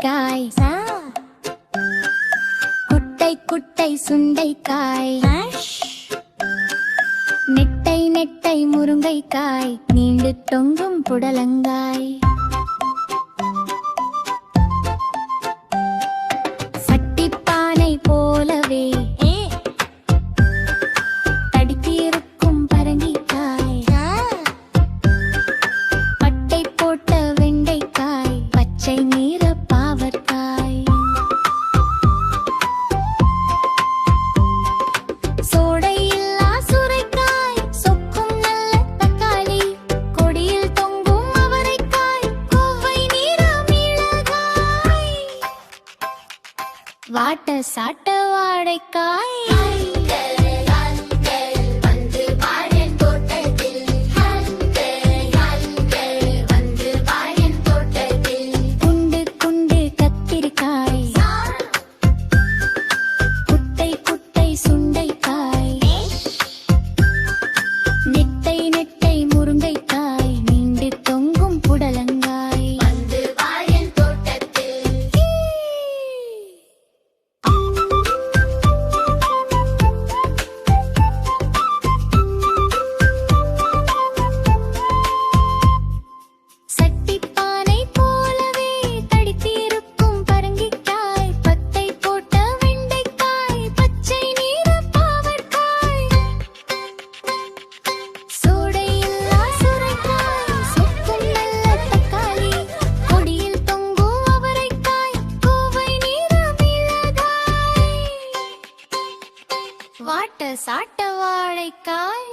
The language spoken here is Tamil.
வெண்டைக்காய், குட்டை குட்டை சுண்டைக்காய், நெட்டை நெட்டை முருங்கைக்காய், நீண்டு தொங்கும் புடலங்காய், சட்டிப்பானை போலவே தடித்திருக்கும் பரங்கிக்காய், பட்டை போட்ட வெண்டைக்காய், பச்சை நீர பாவற்காய், சோடையில்லா சுரைக்காய், சொக்கும் நல்ல தக்காளி, கொடியில் தொங்கும் அவரைக்காய், கோவை நீர மிளகாய், வாட்ட சாட்ட வாழைக்காய், குண்டு குண்டு கத்திரிக்காய், குட்டை குட்டை சுண்டைக்காய், நெட்டை நெட்டை முருங்கைக்காய், நீண்டு தொங்கும் புடலங்காய், சட்டிப்பானை போலவே தடித்திருக்கும் பரங்கிக்காய், பத்தை போட்ட வெண்டைக்காய், பச்சை நீர பாவற்காய், சோடையில்லா சுரைக்காய், சொக்கும் நல்ல தக்காளி, கொடியில் தொங்கும் அவரைக்காய், கோவை நீர மிளகாய், வாட்ட சாட்ட வாழைக்காய்,